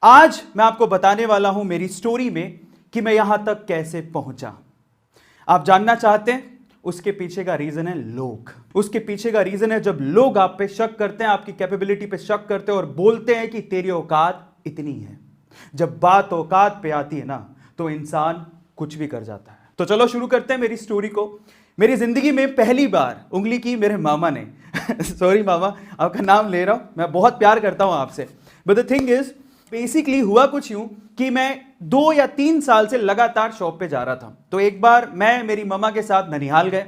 आज मैं आपको बताने वाला हूं मेरी स्टोरी में कि मैं यहां तक कैसे पहुंचा। आप जानना चाहते हैं? उसके पीछे का रीजन है लोग। उसके पीछे का रीजन है जब लोग आप पे शक करते हैं, आपकी कैपेबिलिटी पे शक करते हैं और बोलते हैं कि तेरी औकात इतनी है। जब बात औकात पे आती है ना, तो इंसान कुछ भी कर जाता है। तो चलो शुरू करते हैं मेरी स्टोरी को। मेरी जिंदगी में पहली बार उंगली की मेरे मामा ने सॉरी मामा, आपका नाम ले रहा हूं, मैं बहुत प्यार करता हूं आपसे। But the thing is, basically हुआ कुछ यूं कि मैं 2 या 3 साल से लगातार शॉप पे जा रहा था। तो एक बार मैं मेरी मम्मा के साथ ननिहाल गए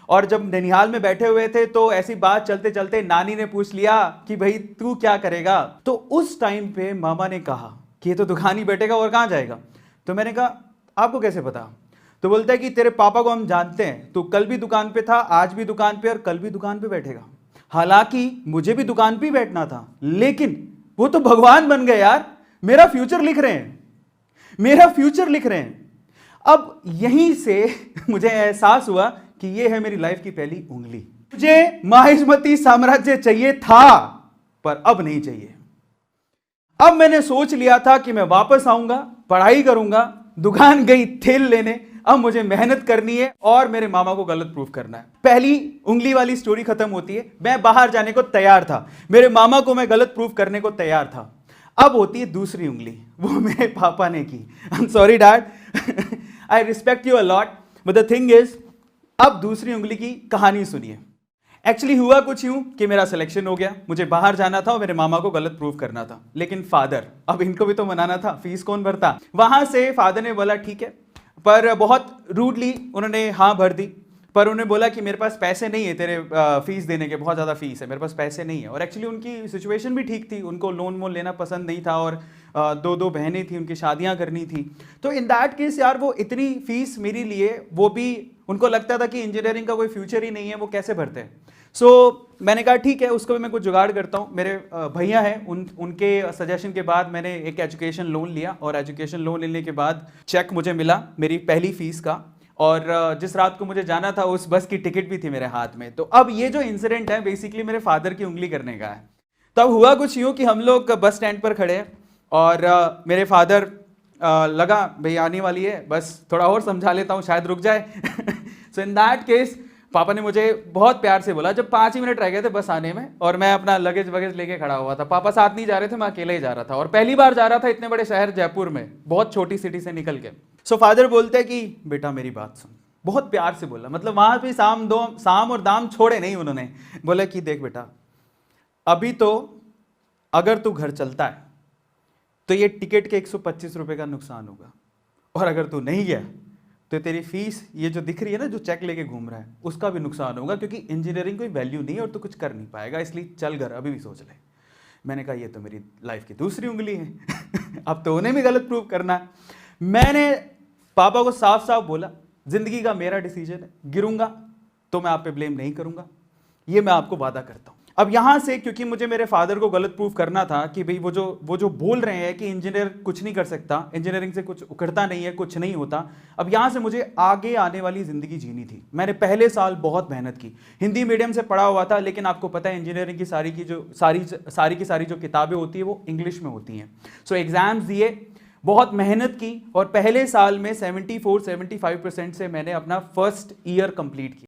और जब ननिहाल में बैठे हुए थे तो ऐसी बात चलते चलते नानी ने पूछ लिया कि भाई तू क्या करेगा। तो उस टाइम पे मामा ने कहा कि ये तो दुकान ही बैठेगा और कहां जाएगा। तो मैंने कहा आपको कैसे पता? तो बोलता है कि तेरे पापा को हम जानते हैं, तू कल भी दुकान पे था, आज भी दुकान पे और कल भी दुकान पे बैठेगा। हालांकि मुझे भी दुकान पे ही बैठना था, लेकिन वो तो भगवान बन गए यार, मेरा फ्यूचर लिख रहे हैं, मेरा फ्यूचर लिख रहे हैं। अब यहीं से मुझे एहसास हुआ कि ये है मेरी लाइफ की पहली उंगली। मुझे माहिष्मती साम्राज्य चाहिए था, पर अब नहीं चाहिए। अब मैंने सोच लिया था कि मैं वापस आऊंगा, पढ़ाई करूंगा, दुकान गई तेल लेने, अब मुझे मेहनत करनी है और मेरे मामा को गलत प्रूफ करना है। पहली उंगली वाली स्टोरी खत्म होती है। मैं बाहर जाने को तैयार था, मेरे मामा को मैं गलत प्रूफ करने को तैयार था। अब होती है दूसरी उंगली, वो मेरे पापा ने की। I am sorry dad, I respect you a lot, but the thing is, अब दूसरी उंगली की कहानी सुनिए। एक्चुअली हुआ कुछ यूं कि मेरा सिलेक्शन हो गया, मुझे बाहर जाना था और मेरे मामा को गलत प्रूफ करना था। लेकिन फादर, अब इनको भी तो मनाना था, फीस कौन भरता। वहां से फादर ने बोला ठीक है, पर बहुत रूडली उन्होंने हाँ भर दी। पर उन्होंने बोला कि मेरे पास पैसे नहीं है तेरे फीस देने के, बहुत ज़्यादा फीस है, मेरे पास पैसे नहीं है। और एक्चुअली उनकी सिचुएशन भी ठीक थी, उनको लोन वोन लेना पसंद नहीं था और 2 बहनें थी, उनकी शादियां करनी थी। तो इन दैट केस यार, वो इतनी फीस मेरे लिए, वो भी उनको लगता था कि इंजीनियरिंग का कोई फ्यूचर ही नहीं है, वो कैसे भरते हैं। सो मैंने कहा ठीक है, उसको भी मैं कुछ जुगाड़ करता हूँ। मेरे भैया हैं, उनके सजेशन के बाद मैंने एक एजुकेशन लोन लिया और एजुकेशन लोन लेने के बाद चेक मुझे मिला मेरी पहली फीस का। और जिस रात को मुझे जाना था उस बस की टिकट भी थी मेरे हाथ में। तो अब ये जो इंसिडेंट है बेसिकली मेरे फादर की उंगली करने का है। तब हुआ कुछ यूँ कि हम लोग बस स्टैंड पर खड़े हैं और मेरे फादर लगा भाई आने वाली है बस, थोड़ा और समझा लेता हूँ शायद रुक जाए। सो इन दैट केस पापा ने मुझे बहुत प्यार से बोला, जब 5 ही मिनट रह गए थे बस आने में और मैं अपना लगेज वगेज लेके खड़ा हुआ था। पापा साथ नहीं जा रहे थे, मैं अकेले ही जा रहा था और पहली बार जा रहा था इतने बड़े शहर जयपुर में, बहुत छोटी सिटी से निकल के। सो फादर बोलते हैं कि बेटा मेरी बात सुन। बहुत प्यार से बोला, मतलब वहां पे साम और दाम छोड़े नहीं उन्होंने। बोले कि देख बेटा, अभी तो अगर तू घर चलता है तो ये टिकट के 125 रुपए का नुकसान होगा, और अगर तू नहीं गया तो तेरी फीस ये जो दिख रही है ना, जो चेक लेके घूम रहा है, उसका भी नुकसान होगा, क्योंकि इंजीनियरिंग कोई वैल्यू नहीं है और तू कुछ कर नहीं पाएगा, इसलिए चल घर, अभी भी सोच ले। मैंने कहा ये तो मेरी लाइफ की दूसरी उंगली है। अब तो उन्हें भी गलत प्रूव करना है। मैंने पापा को साफ साफ बोला, जिंदगी का मेरा डिसीजन है, गिरूंगा तो मैं आप पे ब्लेम नहीं करूंगा, ये मैं आपको वादा करता हूं। अब यहां से, क्योंकि मुझे मेरे फादर को गलत प्रूफ करना था कि भाई वो जो बोल रहे हैं कि इंजीनियर कुछ नहीं कर सकता, इंजीनियरिंग से कुछ उखड़ता नहीं है, कुछ नहीं होता। अब यहां से मुझे आगे आने वाली जिंदगी जीनी थी। मैंने पहले साल बहुत मेहनत की, हिंदी मीडियम से पढ़ा हुआ था, लेकिन आपको पता है इंजीनियरिंग की सारी जो किताबें होती है वो इंग्लिश में होती हैं। सो एग्जाम्स दिए, बहुत मेहनत की और पहले साल में 74-75% से मैंने अपना फर्स्ट ईयर कंप्लीट किया।